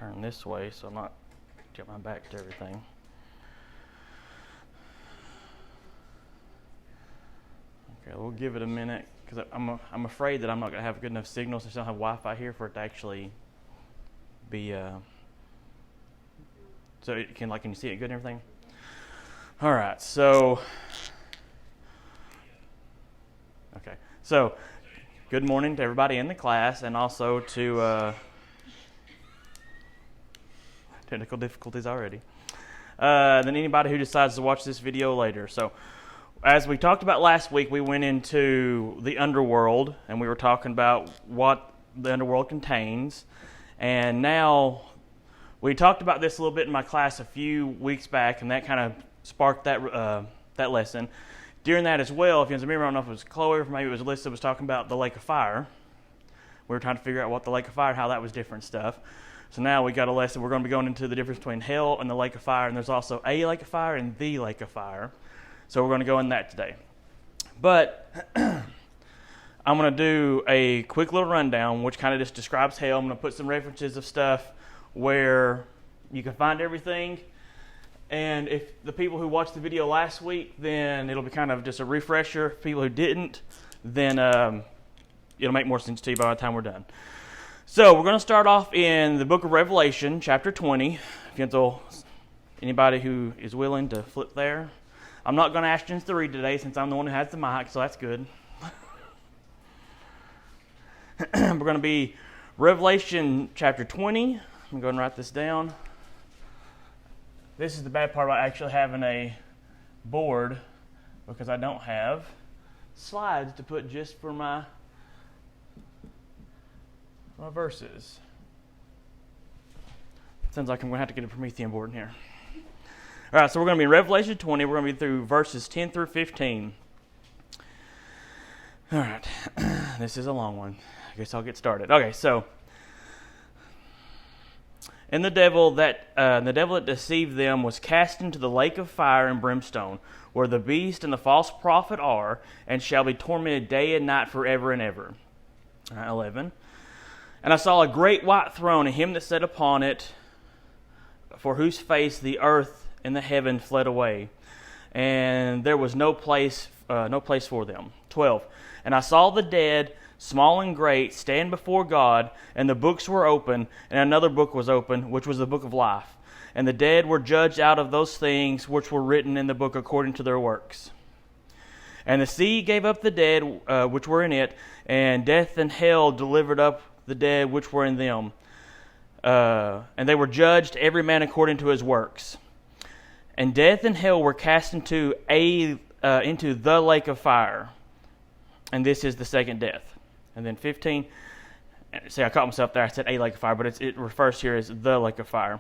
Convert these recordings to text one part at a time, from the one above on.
turn this way so I'm not get my back to everything. Okay, we'll give it a minute because I'm afraid that I'm not going to have a good enough signal since I don't have Wi-Fi here for it to actually be so it can you see it good and everything? All right, so good morning to everybody in the class and also to technical difficulties already. Then anybody who decides to watch this video later. So as we talked about last week, we went into the underworld and we were talking about what the underworld contains. And now we talked about this a little bit in my class a few weeks back, and that kind of sparked that lesson. During that as well, if you remember, I don't know if it was Chloe or maybe it was Alyssa, was talking about the lake of fire. We were trying to figure out what the lake of fire, how that was different stuff. So now we got a lesson. We're going to be going into the difference between hell and the lake of fire, and there's also a lake of fire and the lake of fire. So we're going to go in that today. But I'm going to do a quick little rundown, which kind of just describes hell. I'm going to put some references of stuff where you can find everything. And if the people who watched the video last week, then it'll be kind of just a refresher. People who didn't, then it'll make more sense to you by the time we're done. So we're going to start off in the book of Revelation, chapter 20. Anybody who is willing to flip there. I'm not going to ask Jens to read today since I'm the one who has the mic, so that's good. We're going to be Revelation chapter 20. I'm going to write this down. This is the bad part about actually having a board because I don't have slides to put just for my verses. Sounds like I'm going to have to get a Promethean board in here. All right, so we're going to be in Revelation 20. We're going to be through verses 10 through 15. All right, this is a long one. I guess I'll get started. Okay, so and the devil that deceived them was cast into the lake of fire and brimstone, where the beast and the false prophet are, and shall be tormented day and night forever and ever. All right, 11. And I saw a great white throne, and him that sat upon it, for whose face the earth and the heaven fled away, and there was no place for them. 12. And I saw the dead, small and great, stand before God, and the books were open, and another book was open, which was the book of life. And the dead were judged out of those things which were written in the book according to their works. And the sea gave up the dead which were in it, and death and hell delivered up the dead which were in them. And they were judged every man according to his works. And death and hell were cast into the lake of fire. And this is the second death. And then 15, see, I caught myself there. I said a lake of fire, but it refers here as the lake of fire.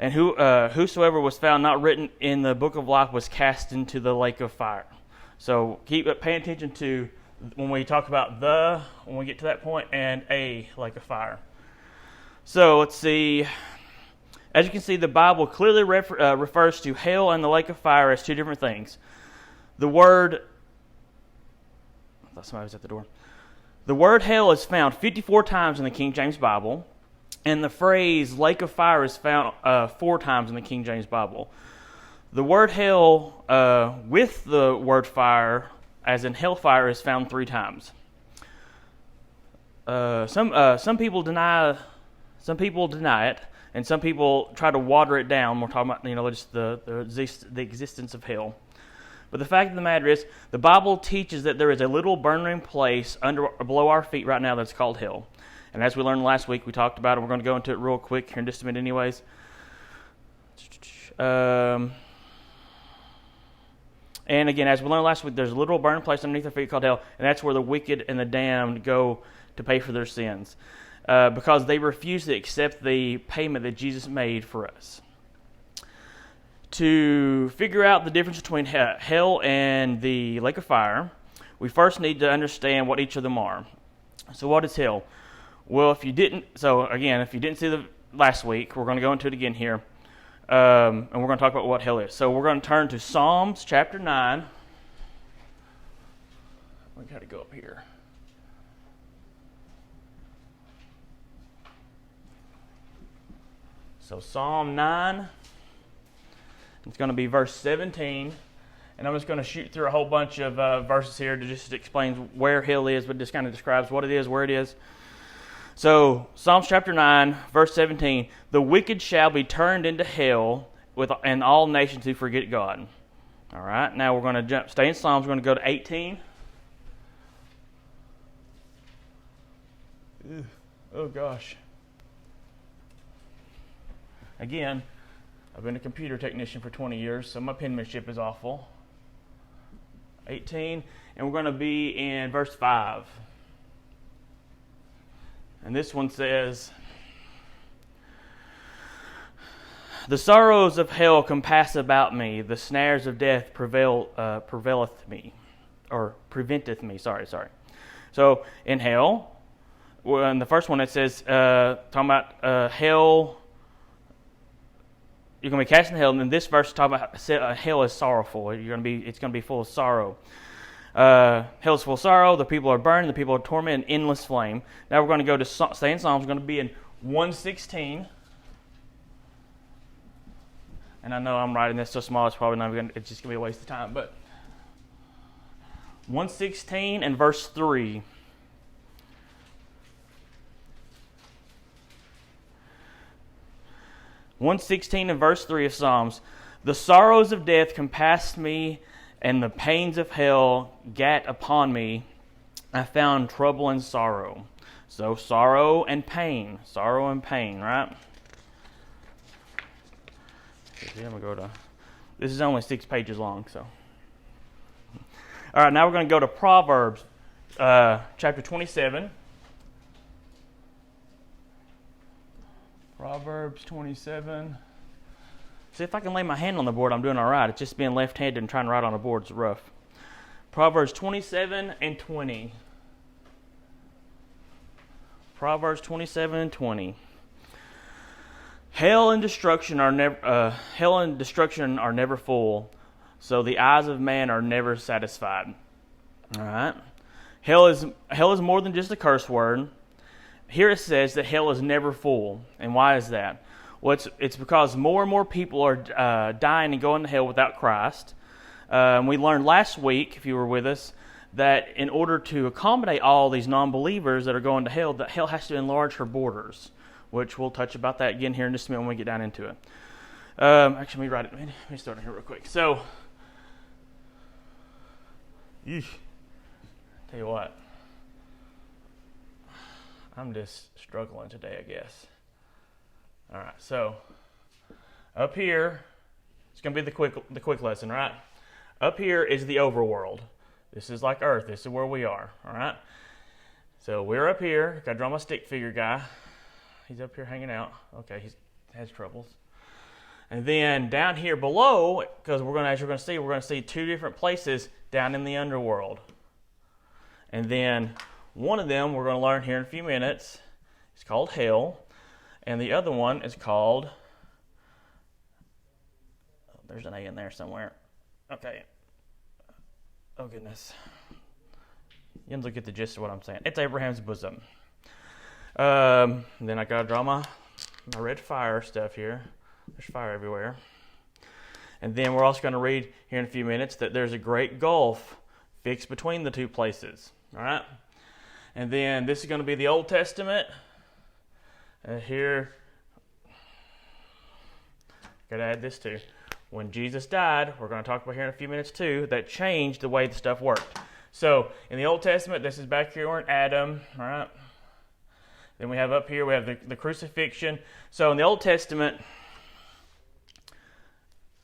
And whosoever was found not written in the book of life was cast into the lake of fire. So keep paying attention to when we talk about when we get to that point, and a lake of fire. So let's see. As you can see, the Bible clearly refers to hell and the lake of fire as two different things. I thought somebody was at the door. The word hell is found 54 times in the King James Bible, and the phrase lake of fire is found 4 times in the King James Bible. The word hell with the word fire, as in hellfire, is found 3 times. Some people deny it, and some people try to water it down. We're talking about just the existence of hell. But the fact of the matter is, the Bible teaches that there is a little burning place below our feet right now that's called hell. And as we learned last week, we talked about it. We're going to go into it real quick here in just a minute anyways. And again, as we learned last week, there's a little burning place underneath our feet called hell, and that's where the wicked and the damned go to pay for their sins. Because they refuse to accept the payment that Jesus made for us. To figure out the difference between hell and the lake of fire, we first need to understand what each of them are. So what is hell? Well, if you didn't see the last week, we're going to go into it again here, and we're going to talk about what hell is. So we're going to turn to Psalms chapter 9. We got to go up here. So Psalm 9, it's going to be verse 17. And I'm just going to shoot through a whole bunch of verses here to just explain where hell is, but just kind of describes what it is, where it is. So Psalms chapter 9, verse 17, the wicked shall be turned into hell and all nations who forget God. All right, now we're going to stay in Psalms. We're going to go to 18. Oh, gosh. Again, I've been a computer technician for 20 years, so my penmanship is awful. 18, and we're going to be in verse 5. And this one says, the sorrows of hell compass about me, the snares of death preventeth me. So in hell, well, in the first one it says, talking about hell, you're going to be cast in hell, and then this verse talking about hell is sorrowful. It's going to be full of sorrow. Hell is full of sorrow. The people are burned. The people are tormented in endless flame. Now we're going to go to stay in Psalms. We're going to be in 116. And I know I'm writing this so small, it's probably not going. It's just going to be a waste of time. But 116 and verse 3. (116) and verse 3 of Psalms. The sorrows of death compassed me, and the pains of hell gat upon me. I found trouble and sorrow. So sorrow and pain, right? I'm gonna go to. This is only 6 pages long, so. All right, now we're going to go to Proverbs, chapter 27. Proverbs 27. See, if I can lay my hand on the board, I'm doing all right. It's just being left-handed and trying to write on a board is rough. Proverbs 27 and 20. Proverbs 27 and 20. Hell and destruction are never full, so the eyes of man are never satisfied. All right. Hell is more than just a curse word. Here it says that hell is never full. And why is that? Well, it's because more and more people are dying and going to hell without Christ. We learned last week, if you were with us, that in order to accommodate all these non-believers that are going to hell, that hell has to enlarge her borders, which we'll touch about that again here in just a minute when we get down into it. Actually, let me start here real quick. So, tell you what. I'm just struggling today, I guess. All right, so up here, it's going to be the quick lesson, right? Up here is the overworld. This is like Earth. This is where we are, all right? So we're up here. Got to draw my stick figure guy. He's up here hanging out. Okay, he has troubles. And then down here below, because as you're going to see, we're going to see 2 different places down in the underworld. And then one of them we're going to learn here in a few minutes. It's called hell. And the other one is called... Oh, there's an A in there somewhere. Okay. Oh, goodness. You can get the gist of what I'm saying. It's Abraham's bosom. Then I got to draw my red fire stuff here. There's fire everywhere. And then we're also going to read here in a few minutes that there's a great gulf fixed between the 2 places. All right? And then this is going to be the Old Testament. And here, got to add this too. When Jesus died, we're going to talk about here in a few minutes too, that changed the way the stuff worked. So, in the Old Testament, this is back here, we're in Adam, all right? Then we have up here, we have the crucifixion. So, in the Old Testament,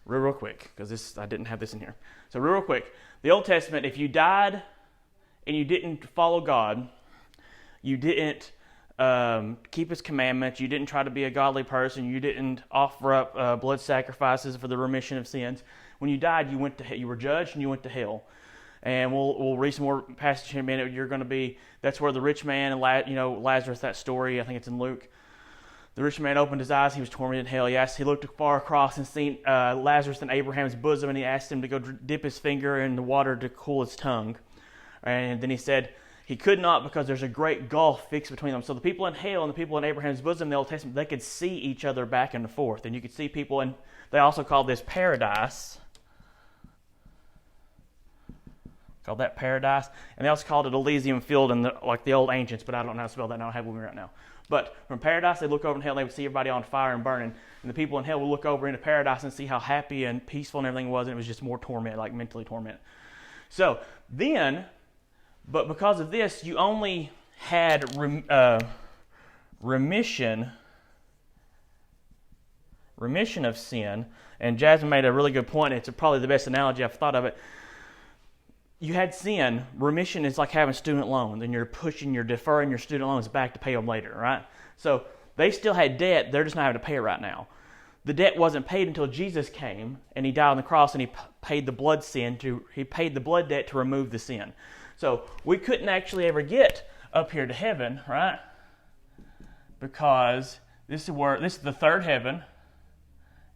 real quick, because I didn't have this in here. So, real quick, the Old Testament, if you died and you didn't follow God, you didn't keep His commandments, you didn't try to be a godly person, you didn't offer up blood sacrifices for the remission of sins. When you died, you were judged and you went to hell. And we'll read some more passages in a minute. That's where the rich man and Lazarus, that story, I think it's in Luke. The rich man opened his eyes, he was tormented in hell. He looked far across and seen Lazarus in Abraham's bosom, and he asked him to go dip his finger in the water to cool his tongue. And then he said, He could not because there's a great gulf fixed between them. So the people in hell and the people in Abraham's bosom in the Old Testament, they could see each other back and forth. And you could see people, and they also called this paradise. Called that paradise. And they also called it Elysium Field in like the old ancients, but I don't know how to spell that. I don't have it with me right now. But from paradise, they look over in hell, and they would see everybody on fire and burning. And the people in hell would look over into paradise and see how happy and peaceful and everything was, and it was just more torment, like mentally torment. So then, but because of this, you only had remission of sin. And Jasmine made a really good point. It's probably the best analogy I've thought of it. You had sin. Remission is like having student loans, and you're deferring your student loans back to pay them later, right? So they still had debt. They're just not having to pay it right now. The debt wasn't paid until Jesus came, and he died on the cross, and he paid the blood debt to remove the sin. So we couldn't actually ever get up here to heaven, right? Because this is the third heaven,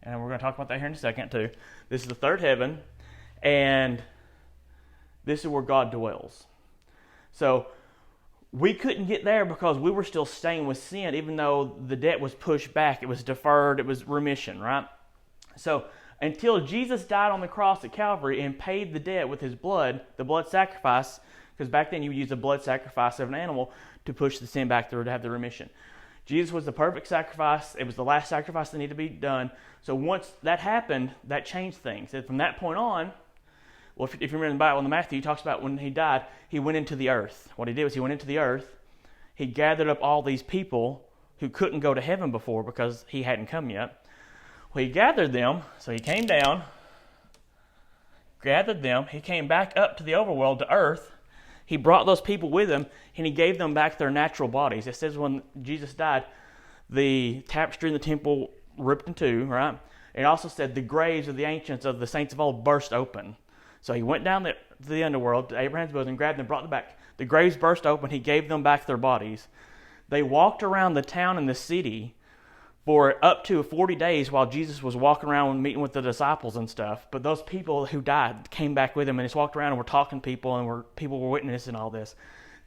and we're going to talk about that here in a second too. This is the third heaven, and this is where God dwells. So we couldn't get there because we were still staying with sin, even though the debt was pushed back. It was deferred. It was remission, right? So until Jesus died on the cross at Calvary and paid the debt with his blood, the blood sacrifice, because back then you would use the blood sacrifice of an animal to push the sin back through to have the remission. Jesus was the perfect sacrifice. It was the last sacrifice that needed to be done. So once that happened, that changed things. And from that point on, well, if you remember in the Bible, in Matthew, he talks about when he died, he went into the earth. What he did was he went into the earth. He gathered up all these people who couldn't go to heaven before because he hadn't come yet. Well, he gathered them, so he came down, gathered them. He came back up to the overworld, to earth. He brought those people with him, and he gave them back their natural bodies. It says when Jesus died, the tapestry in the temple ripped in two, right? It also said the graves of the ancients of the saints of old burst open. So he went down to the underworld, to Abraham's bosom, grabbed them, brought them back. The graves burst open. He gave them back their bodies. They walked around the town and the city for up to 40 days while Jesus was walking around and meeting with the disciples and stuff. But those people who died came back with him and just walked around and were talking to people, and people were witnessing all this.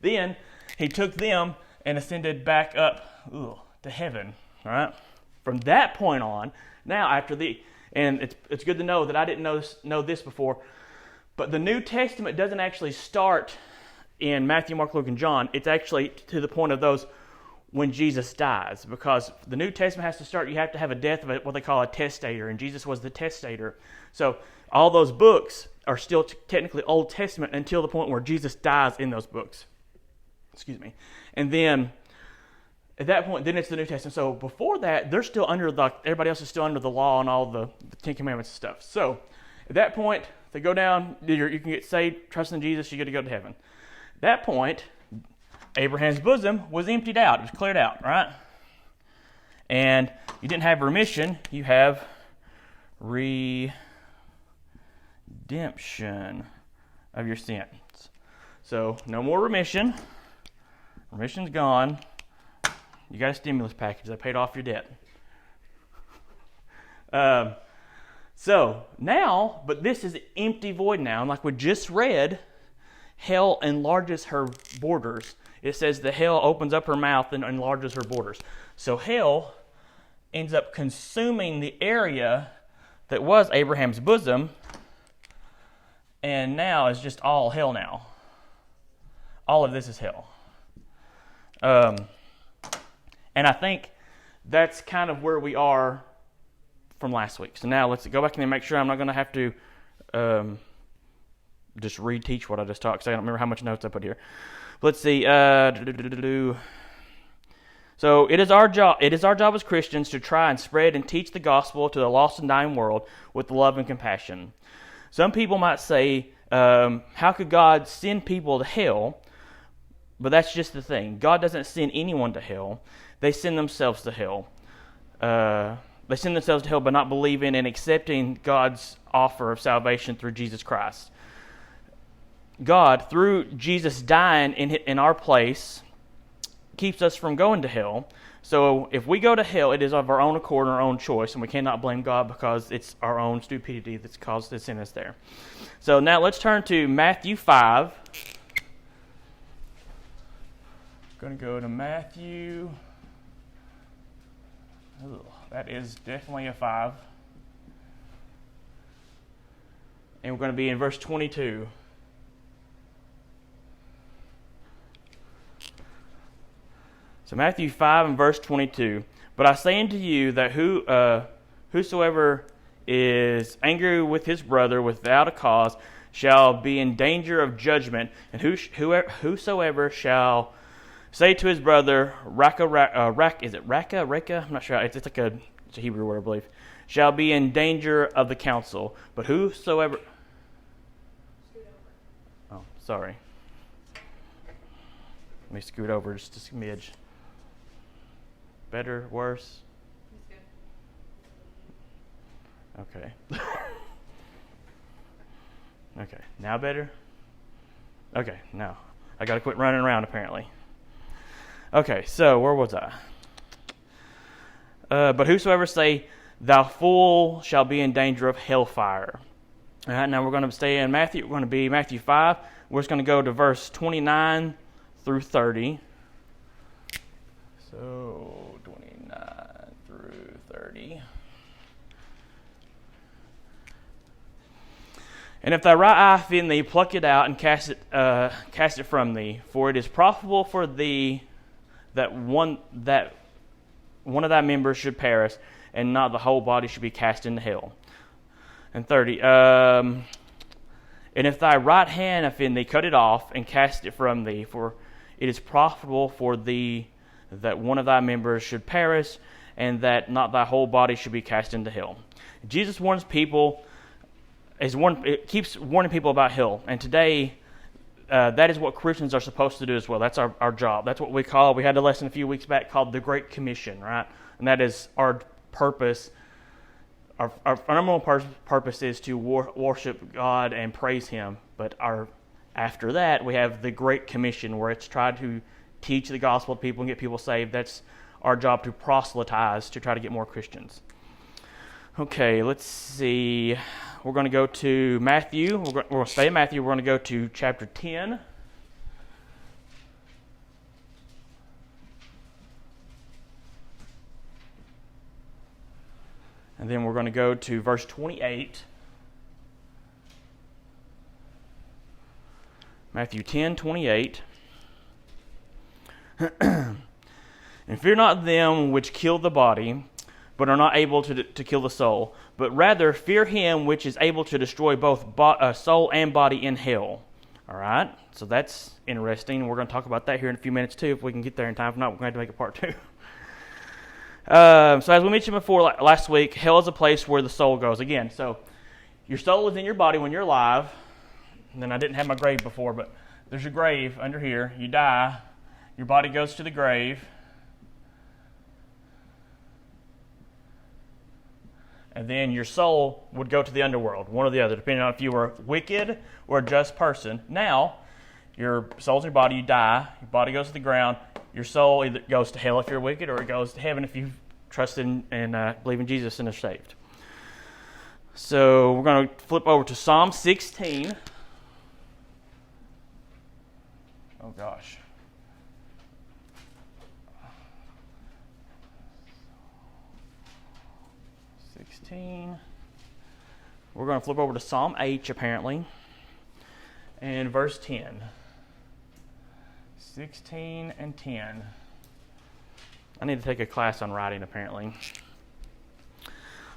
Then he took them and ascended back up to heaven. All right. From that point on, now and it's good to know that I didn't know this before. But the New Testament doesn't actually start in Matthew, Mark, Luke, and John. It's actually to the point of those when Jesus dies. Because the New Testament has to start, you have to have a death of what they call a testator. And Jesus was the testator. So all those books are still technically Old Testament until the point where Jesus dies in those books. Excuse me. And then at that point, then it's the New Testament. So before that, they're still everybody else is still under the law and all the Ten Commandments and stuff. So at that point, they go down, you can get saved, trust in Jesus, you get to go to heaven. At that point, Abraham's bosom was emptied out. It was cleared out, right? And you didn't have remission, you have redemption of your sins. So, no more remission. Remission's gone. You got a stimulus package that paid off your debt. So now, but this is empty void now. And like we just read, hell enlarges her borders. It says the hell opens up her mouth and enlarges her borders. So hell ends up consuming the area that was Abraham's bosom, and now is just all hell now. All of this is hell. And I think that's kind of where we are from last week. So now let's go back and make sure I'm not going to have to just reteach what I just taught, because I don't remember how much notes I put here. Let's see. So it is our job as Christians to try and spread and teach the gospel to the lost and dying world with love and compassion. Some people might say, how could God send people to hell? But that's just the thing. God doesn't send anyone to hell. They send themselves to hell. They send themselves to hell by not believing and accepting God's offer of salvation through Jesus Christ. God, through Jesus dying in our place, keeps us from going to hell. So if we go to hell, it is of our own accord and our own choice, and we cannot blame God because it's our own stupidity that's caused this in us there. So now let's turn to Matthew 5. Going to go to Matthew. Ugh, that is definitely a 5. And we're going to be in verse 22. So Matthew 5 and verse 22. But I say unto you that whosoever is angry with his brother without a cause shall be in danger of judgment, and whosoever shall say to his brother, is it Raka? I'm not sure. It's a Hebrew word, I believe. Shall be in danger of the council. But whosoever... Oh, sorry. Let me scoot over just a smidge. Better, worse? Okay. Okay, now better? Okay, now. I got to quit running around, apparently. Okay, so where was I? But whosoever say, thou fool, shall be in danger of hellfire. All right, now we're going to stay in Matthew. We're going to be Matthew 5. We're just going to go to verse 29 through 30. So, 29 through 30. And if thy right eye offend thee, pluck it out and cast it from thee. For it is profitable for thee that one of thy members should perish, and not the whole body should be cast into hell. And 30. And if thy right hand offend thee, cut it off and cast it from thee. For it is profitable for thee that one of thy members should perish, and that not thy whole body should be cast into hell. Jesus warns people, it keeps warning people about hell. And today, that is what Christians are supposed to do as well. That's our job. That's what we had a lesson a few weeks back called the Great Commission, right? And that is our purpose. Our number one purpose is to worship God and praise Him. But after that, we have the Great Commission, where it's tried to teach the gospel to people and get people saved. That's our job, to proselytize, to try to get more Christians. Okay, let's see. We're going to go to Matthew. We're going to stay in Matthew. We're going to go to chapter 10. And then we're going to go to verse 28. Matthew 10:28. And fear not them which kill the body, but are not able to kill the soul, but rather fear him which is able to destroy both soul and body in hell. All right, so that's interesting. We're going to talk about that here in a few minutes too, if we can get there in time. If not, we're going to have to make a part 2. So as we mentioned before last week, hell is a place where the soul goes. Again, so your soul is in your body when you're alive. And then I didn't have my grave before, but there's a grave under here. You die. Your body goes to the grave. And then your soul would go to the underworld, one or the other, depending on if you were wicked or a just person. Now, your soul's in your body, you die, your body goes to the ground, your soul either goes to hell if you're wicked, or it goes to heaven if you trust in and believe in Jesus and are saved. So we're going to flip over to Psalm 16. Oh gosh. We're going to flip over to Psalm 8, apparently, and verse 10. 16 and 10. I need to take a class on writing, apparently.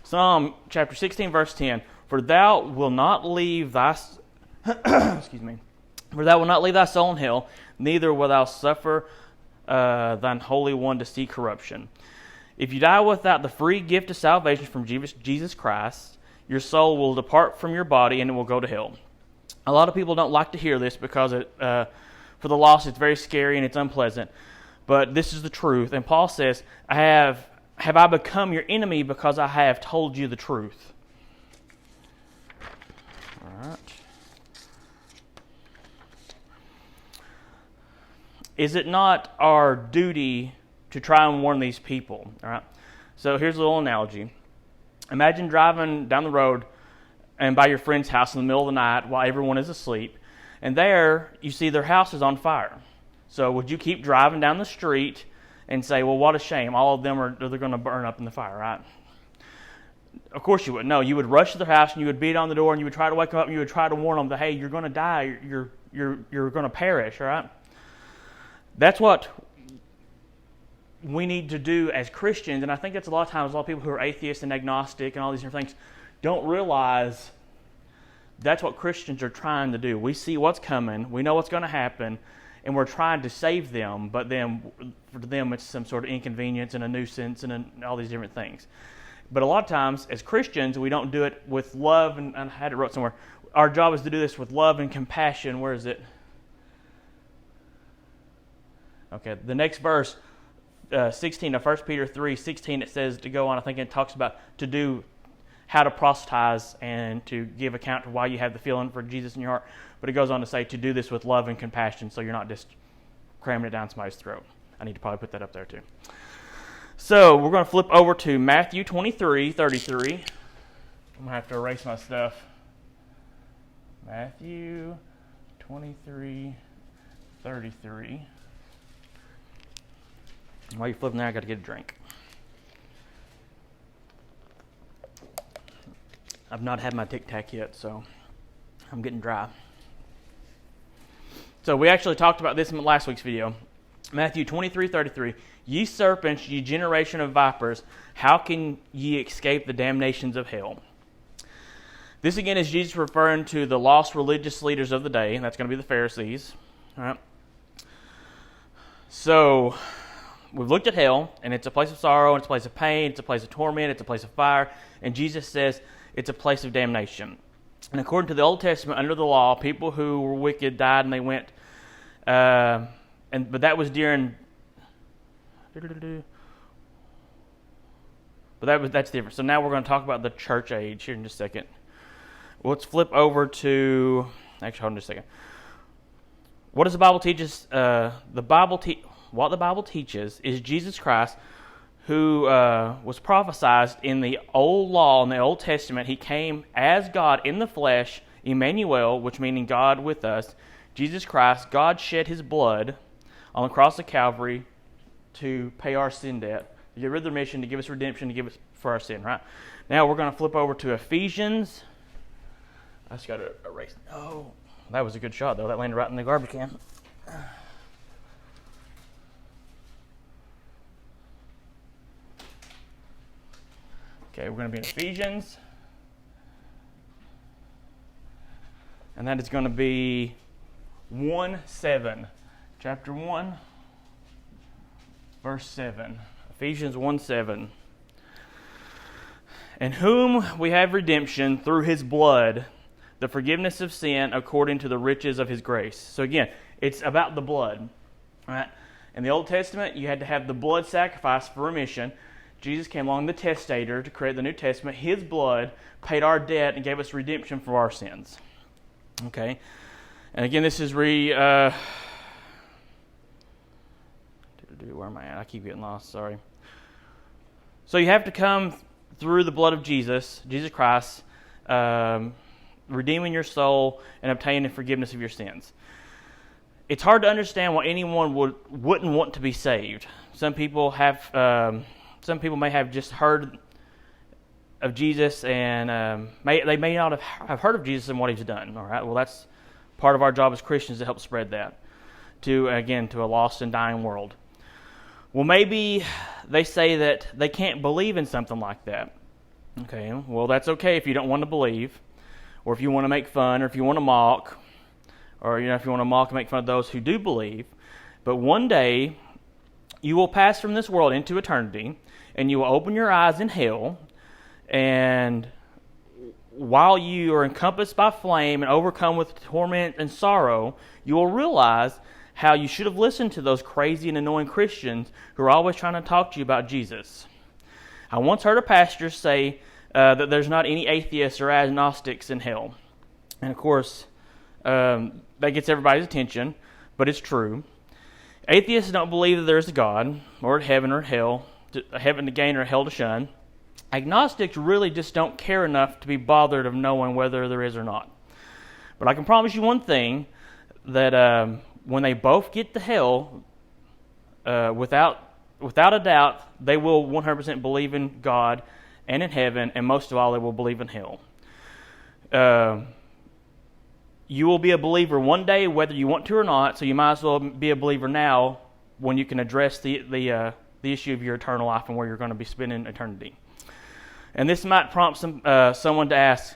Psalm chapter 16, verse 10. For thou wilt not leave thy excuse me. For thou wilt not leave thy soul in hell, neither wilt thou suffer thine Holy One to see corruption. If you die without the free gift of salvation from Jesus Christ, your soul will depart from your body and it will go to hell. A lot of people don't like to hear this because for the lost it's very scary and it's unpleasant. But this is the truth. And Paul says, have I become your enemy because I have told you the truth? All right. Is it not our duty to try and warn these people? All right. So here's a little analogy. Imagine driving down the road and by your friend's house in the middle of the night while everyone is asleep, and there you see their house is on fire. So would you keep driving down the street and say, well, what a shame, all of them they're going to burn up in the fire, right? Of course you would. No, you would rush to their house and you would beat on the door and you would try to wake them up and you would try to warn them that, hey, you're going to die, you're going to perish, all right? That's what we need to do as Christians, and I think that's a lot of times a lot of people who are atheists and agnostic and all these different things don't realize that's what Christians are trying to do. We see what's coming, we know what's going to happen, and we're trying to save them, but then for them it's some sort of inconvenience and a nuisance and all these different things. But a lot of times, as Christians, we don't do it with love, and I had it wrote somewhere. Our job is to do this with love and compassion. Where is it? Okay, the next verse, 16 of 1 Peter 3:16, it says to go on, I think it talks about to do how to proselytize and to give account to why you have the feeling for Jesus in your heart. But it goes on to say to do this with love and compassion so you're not just cramming it down somebody's throat. I need to probably put that up there too. So we're going to flip over to Matthew 23:33. I'm going to have to erase my stuff. Matthew 23:33. While you're flipping there, I got to get a drink. I've not had my Tic Tac yet, so I'm getting dry. So we actually talked about this in last week's video. Matthew 23:33. Ye serpents, ye generation of vipers, how can ye escape the damnations of hell? This again is Jesus referring to the lost religious leaders of the day, and that's going to be the Pharisees. All right. So we've looked at hell, and it's a place of sorrow, and it's a place of pain, it's a place of torment, it's a place of fire, and Jesus says it's a place of damnation. And according to the Old Testament, under the law, people who were wicked died and they went, but that was during, but that's different. So now we're going to talk about the church age here in just a second. Let's flip over to, actually hold on just a second. What does the Bible teach us? What the Bible teaches is Jesus Christ, who was prophesied in the old law, in the Old Testament. He came as God in the flesh, Emmanuel, which meaning God with us. Jesus Christ, God shed his blood on the cross of Calvary to pay our sin debt, to get rid of the remission, to give us redemption, to give us for our sin, right? Now we're going to flip over to Ephesians. I just got to erase. Oh, that was a good shot, though. That landed right in the garbage can. Okay, we're going to be in Ephesians. And that is going to be 1:7. Chapter 1, verse 7. Ephesians 1:7. In whom we have redemption through his blood, the forgiveness of sin according to the riches of his grace. So again, it's about the blood. Right? In the Old Testament, you had to have the blood sacrifice for remission. Jesus came along, the testator, to create the New Testament. His blood paid our debt and gave us redemption for our sins. Okay? And again, this is where am I at? I keep getting lost, sorry. So you have to come through the blood of Jesus Christ, redeeming your soul and obtaining the forgiveness of your sins. It's hard to understand why anyone wouldn't want to be saved. Some people may have just heard of Jesus and they may not have heard of Jesus and what he's done. All right, well, that's part of our job as Christians to help spread that to a lost and dying world. Well, maybe they say that they can't believe in something like that. Okay, well, that's okay if you don't want to believe, or if you want to make fun, or if you want to mock, or if you want to mock and make fun of those who do believe. But one day, you will pass from this world into eternity, and you will open your eyes in hell, and while you are encompassed by flame and overcome with torment and sorrow, you will realize how you should have listened to those crazy and annoying Christians who are always trying to talk to you about Jesus. I once heard a pastor say that there's not any atheists or agnostics in hell. And of course, that gets everybody's attention, but it's true. Atheists don't believe that there's a God, or heaven or hell, a heaven to gain or hell to shun. Agnostics really just don't care enough to be bothered of knowing whether there is or not. But I can promise you one thing, that when they both get to hell, without a doubt, they will 100% believe in God and in heaven, and most of all, they will believe in hell. You will be a believer one day, whether you want to or not. So you might as well be a believer now, when you can address the issue of your eternal life and where you're going to be spending eternity. And this might prompt someone to ask,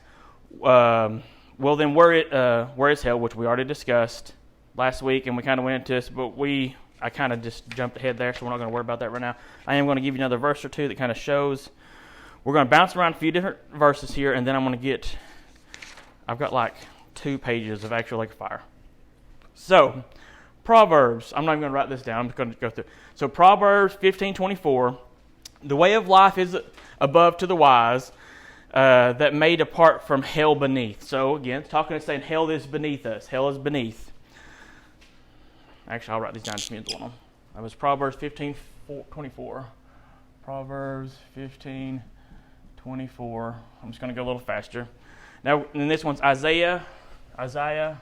well, then where is hell, which we already discussed last week, and we kind of went into this, but I kind of just jumped ahead there, so we're not going to worry about that right now. I am going to give you another verse or two that kind of shows. We're going to bounce around a few different verses here, and then I'm going to I've got like 2 pages of actual lake of fire. So, Proverbs, I'm not even going to write this down, I'm just going to go through. So, Proverbs 15:24, the way of life is above to the wise, that may depart from hell beneath. So, again, it's talking and saying hell is beneath us. Hell is beneath. Actually, I'll write these down just me one. That was Proverbs 15:24. Proverbs 15:24. I'm just going to go a little faster. Now, and this one's Isaiah 14:9.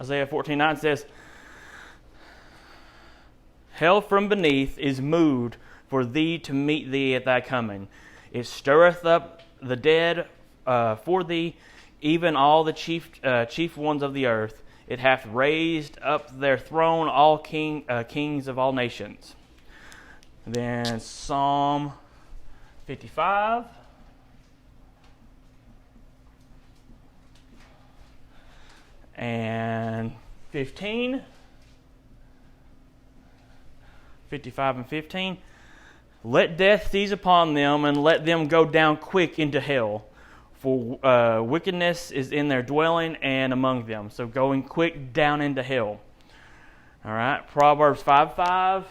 Isaiah 14:9 says, hell from beneath is moved for thee to meet thee at thy coming. It stirreth up the dead for thee, even all the chief ones of the earth. It hath raised up their throne, all kings of all nations. Then Psalm 55. And 15. 55 and 15. Let death seize upon them, and let them go down quick into hell. For wickedness is in their dwelling and among them. So going quick down into hell. All right, Proverbs 5:5.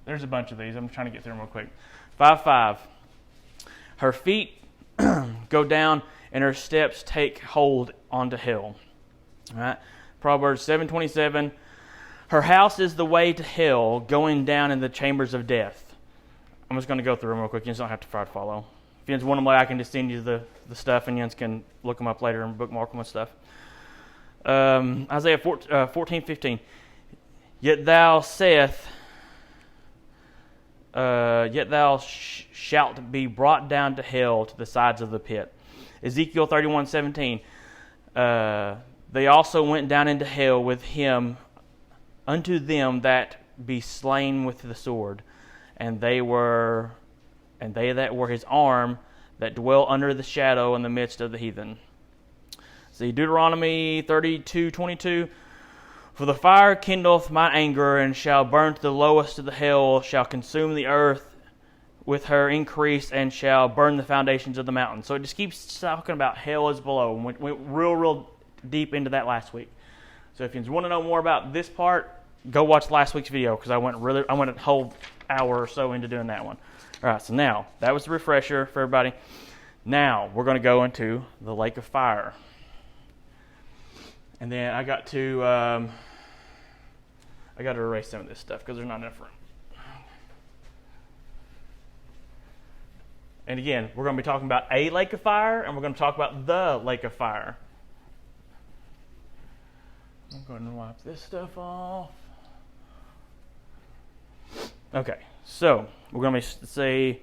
There's a bunch of these. I'm trying to get through them real quick. 5:5. Her feet go down, and her steps take hold onto hell. All right, Proverbs 7:27. Her house is the way to hell, going down in the chambers of death. I'm just going to go through them real quick. You just don't have to try to follow. If you want them, I can just send you the stuff, and you can look them up later and bookmark them and stuff. Isaiah 14:15. Yet thou shalt be brought down to hell, to the sides of the pit. Ezekiel 31:17. They also went down into hell with him, unto them that be slain with the sword, and they that were his arm, that dwell under the shadow in the midst of the heathen. See, Deuteronomy 32:22. For the fire kindleth my anger, and shall burn to the lowest of the hell, shall consume the earth with her increase, and shall burn the foundations of the mountains. So it just keeps talking about hell is below, and went real deep into that last week. So if you want to know more about this part, go watch last week's video, because I went a whole hour or so into doing that one. All right, so now that was the refresher for everybody. Now we're going to go into the lake of fire, and then I got to erase some of this stuff because there's not enough room. And again, we're going to be talking about a lake of fire, and we're going to talk about the lake of fire. I'm going to wipe this stuff off. Okay, so we're going to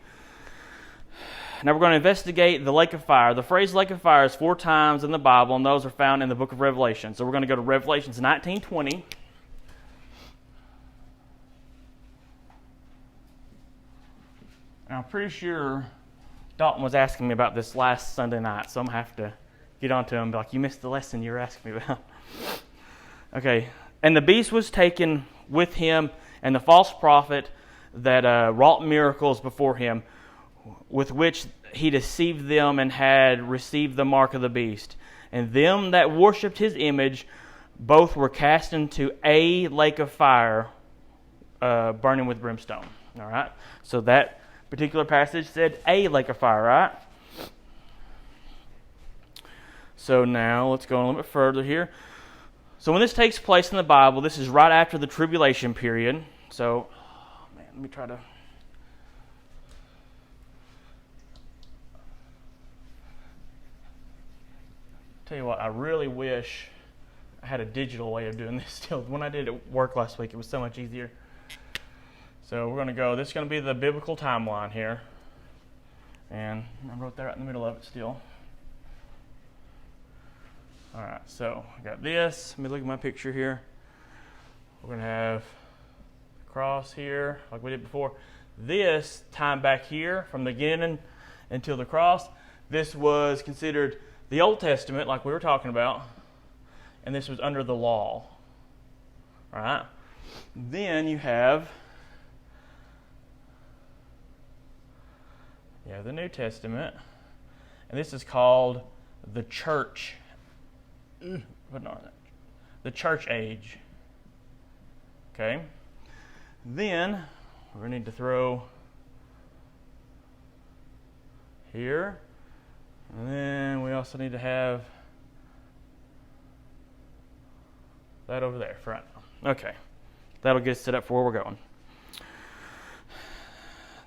now we're going to investigate the lake of fire. The phrase lake of fire is 4 times in the Bible, and those are found in the book of Revelation. So we're going to go to Revelations 19:20. And I'm pretty sure Dalton was asking me about this last Sunday night, so I'm going to have to get on to him and be like, you missed the lesson you were asking me about. Okay, and the beast was taken with him, and the false prophet that wrought miracles before him, with which he deceived them, and had received the mark of the beast. And them that worshipped his image, both were cast into a lake of fire, burning with brimstone. All right, so that particular passage said a lake of fire, right? So now let's go a little bit further here. So when this takes place in the Bible, this is right after the tribulation period. So, let me try to... Tell you what, I really wish I had a digital way of doing this still. When I did it at work last week, it was so much easier. So we're going to go, this is going to be the biblical timeline here. And I wrote that right in the middle of it still. All right, so I got this. Let me look at my picture here. We're going to have the cross here, like we did before. This time back here, from the beginning until the cross, this was considered the Old Testament, like we were talking about, and this was under the law. All right? Then you have the New Testament, and this is called the church. The church age. Okay? Then we're going to need to throw here. And then we also need to have that over there for right now. Okay. That'll get us set up for where we're going.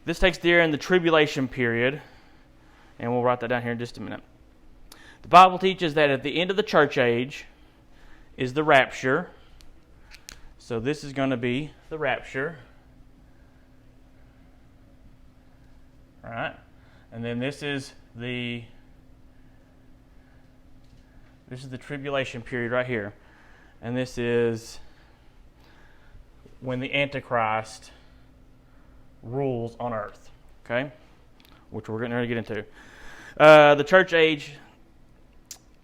This takes during the tribulation period, and we'll write that down here in just a minute. The Bible teaches that at the end of the church age is the rapture. So this is going to be the rapture. All right. And then this is the tribulation period right here. And this is when the Antichrist rules on earth. Okay? Which we're going to get into. The church age,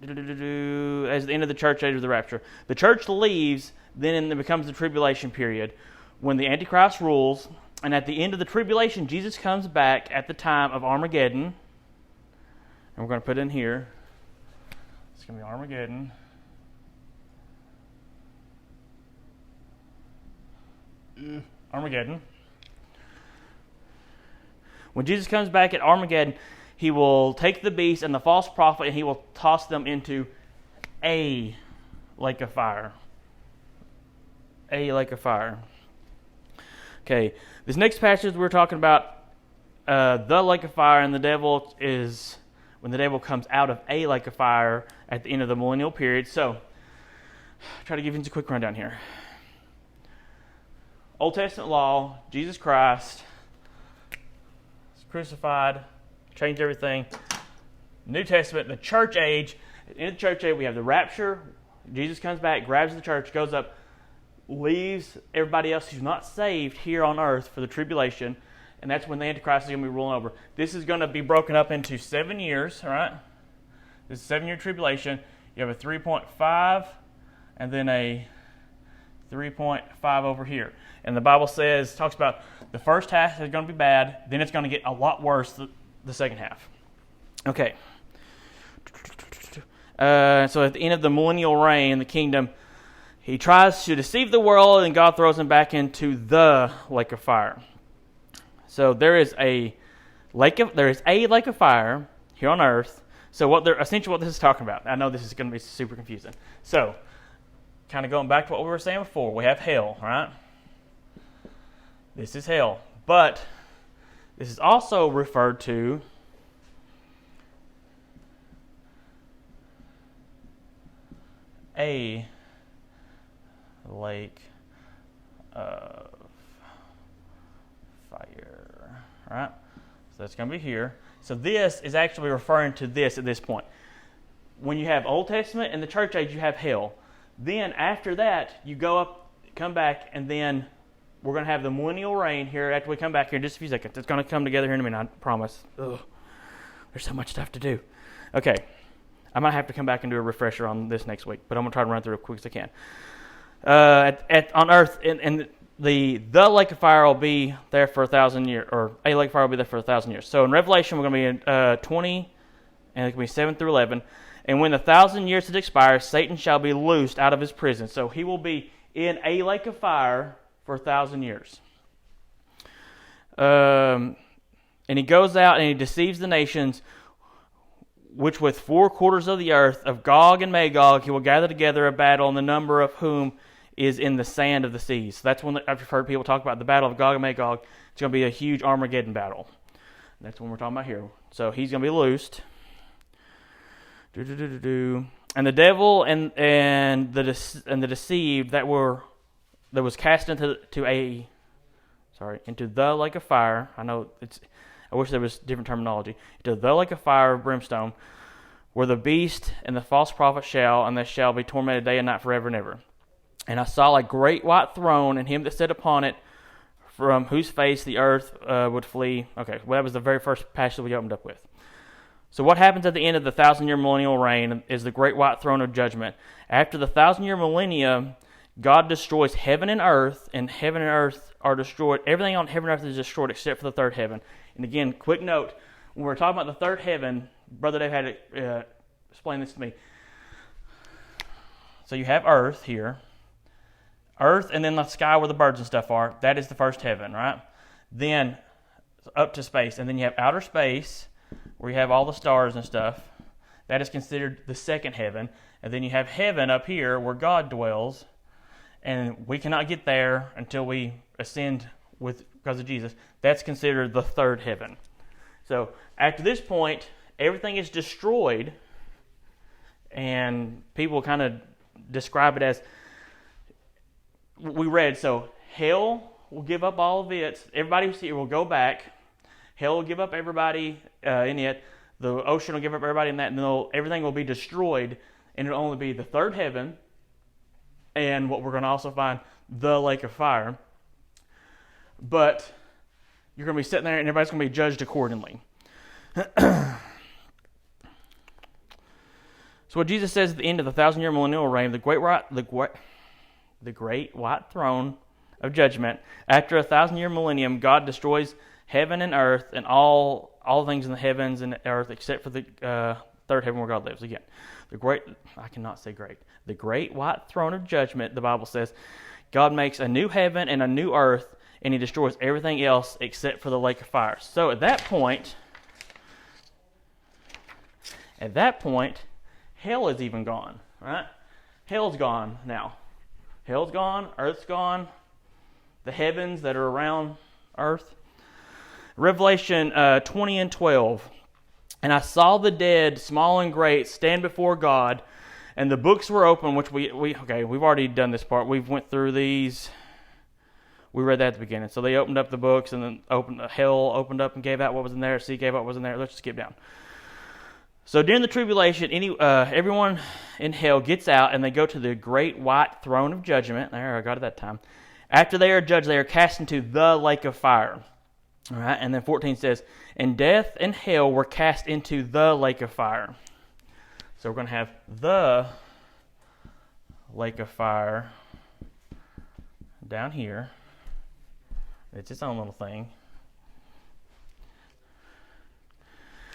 as the end of the church age of the rapture. The church leaves, then it becomes the tribulation period when the Antichrist rules. And at the end of the tribulation, Jesus comes back at the time of Armageddon. And we're going to put it in here. It's going to be Armageddon. Armageddon. When Jesus comes back at Armageddon, he will take the beast and the false prophet and he will toss them into a lake of fire. A lake of fire. Okay, this next passage we're talking about, the lake of fire, and the devil is when the devil comes out of a lake of fire at the end of the millennial period. So, try to give you a quick rundown here. Old Testament law, Jesus Christ, crucified, changed everything. New Testament, the church age. In the church age, we have the rapture. Jesus comes back, grabs the church, goes up, leaves everybody else who's not saved here on earth for the tribulation, and that's when the Antichrist is going to be ruling over. This is going to be broken up into 7 years, all right? This is a 7-year tribulation. You have a 3.5 and then a 3.5 over here. And the Bible talks about the first half is going to be bad, then it's going to get a lot worse the second half. Okay. So at the end of the millennial reign, the kingdom, he tries to deceive the world, and God throws him back into the lake of fire. So there is a lake of fire here on earth. So essentially what this is talking about. I know this is going to be super confusing. So, kind of going back to what we were saying before, we have hell, right? This is hell. But this is also referred to a lake of fire. Right? So that's going to be here. So this is actually referring to this at this point. When you have Old Testament and the church age, you have hell. Then after that, you go up, come back, and then we're going to have the millennial reign here after we come back here in just a few seconds. It's going to come together here in a minute, I promise. Ugh. There's so much stuff to do. Okay. I might have to come back and do a refresher on this next week, but I'm going to try to run through it as quick as I can. On earth, and the lake of fire will be there for 1,000 years, or a lake of fire will be there for 1,000 years. So in Revelation, we're going to be in 20, and it's going to be 7 through 11. And when the 1,000 years has expired, Satan shall be loosed out of his prison. So he will be in a lake of fire for 1,000 years. And he goes out and he deceives the nations which with 4 quarters of the earth of Gog and Magog he will gather together a battle, and the number of whom is in the sand of the seas. So that's when I've heard people talk about the battle of Gog and Magog. It's going to be a huge Armageddon battle. That's what we're talking about here. So he's going to be loosed. And the devil and the deceived that was cast into the lake of fire. I wish there was different terminology. To the lake of fire of brimstone, where the beast and the false prophet and they shall be tormented day and night forever and ever. And I saw a great white throne, and him that sat upon it, from whose face the earth would flee. Okay, well, that was the very first passage we opened up with. So what happens at the end of the 1,000-year millennial reign is the great white throne of judgment. After the 1,000-year millennium, God destroys heaven and earth are destroyed. Everything on heaven and earth is destroyed except for the third heaven. And again, quick note, when we're talking about the third heaven, Brother Dave had to explain this to me. So you have earth here. Earth and then the sky where the birds and stuff are. That is the first heaven, right? Then up to space. And then you have outer space where you have all the stars and stuff. That is considered the second heaven. And then you have heaven up here where God dwells. And we cannot get there until we ascend because of Jesus. That's considered the third heaven. So after this point, everything is destroyed. And people kind of describe it as, we read, so hell will give up all of it. Everybody who's here will go back. Hell will give up everybody in it. The ocean will give up everybody in that. And everything will be destroyed. And it'll only be the third heaven. And what we're going to also find, the lake of fire. But you're going to be sitting there and everybody's going to be judged accordingly. So what Jesus says at the end of the 1,000-year millennial reign, the great white throne of judgment, after 1,000-year millennium, God destroys heaven and earth and all things in the heavens and earth except for the third heaven where God lives. Again, the great white throne of judgment, the Bible says, God makes a new heaven and a new earth, and he destroys everything else except for the lake of fire. So at that point, hell is even gone, right? Hell's gone now. Hell's gone, earth's gone, the heavens that are around earth. Revelation 20 and 12. And I saw the dead, small and great, stand before God, and the books were open, which we've already done this part. We've went through these. We read that at the beginning. So they opened up the books, and then hell opened up and gave out what was in there. Sea gave out what was in there. Let's just skip down. So during the tribulation, everyone in hell gets out, and they go to the great white throne of judgment. There, I got it that time. After they are judged, they are cast into the lake of fire. All right, and then 14 says, and death and hell were cast into the lake of fire. So we're going to have the lake of fire down here. It's its own little thing.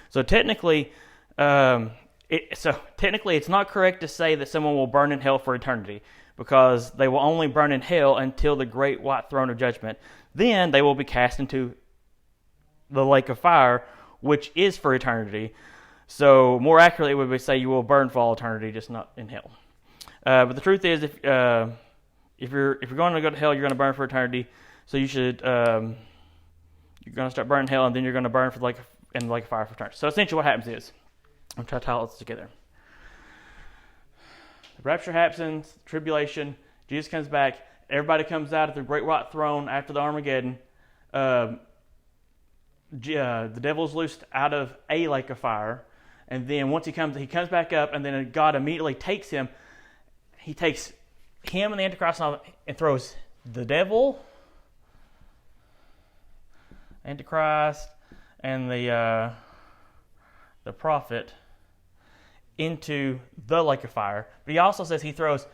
So technically, it's not correct to say that someone will burn in hell for eternity, because they will only burn in hell until the great white throne of judgment. Then they will be cast into the lake of fire, which is for eternity. So more accurately, we would say you will burn for all eternity, just not in hell. But the truth is, if you're going to go to hell, you're going to burn for eternity. So you should you're going to start burning hell, and then you're going to burn for the lake of fire for eternity. So essentially, what happens is, I'm trying to tie all this together. The rapture happens, tribulation. Jesus comes back. Everybody comes out of the great white throne after the Armageddon. The devil is loosed out of a lake of fire, and then once he comes back up, and then God immediately takes him. He takes him and the Antichrist and throws the devil, Antichrist, and the prophet into the lake of fire. But he also says he throws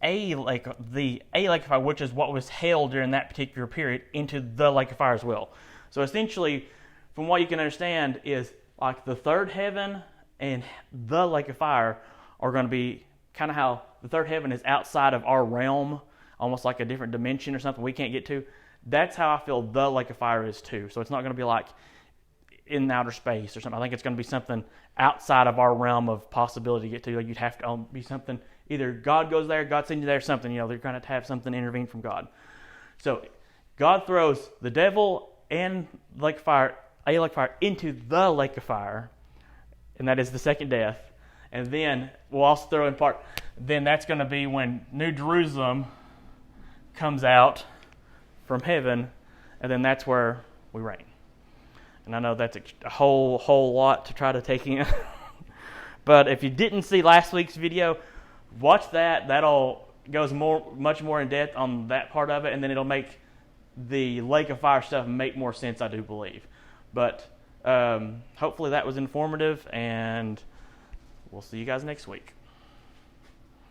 a lake of fire, which is what was hell during that particular period, into the lake of fire as well. So essentially, from what you can understand, is like the third heaven and the lake of fire are going to be kind of how the third heaven is outside of our realm, almost like a different dimension or something we can't get to. That's how I feel the lake of fire is too. So it's not going to be like in outer space or something. I think it's going to be something outside of our realm of possibility to get to. Like you'd have to be something, either God goes there, God sends you there, something, they're going to have something intervene from God. So God throws the devil and a lake of fire into the lake of fire, and that is the second death. And then we'll also throw in part, then that's going to be when New Jerusalem comes out from heaven, and then that's where we reign. And I know that's a whole lot to try to take in. But if you didn't see last week's video, watch that. That'll goes much more in depth on that part of it, and then it'll make the lake of fire stuff make more sense, I do believe. But hopefully that was informative, and we'll see you guys next week.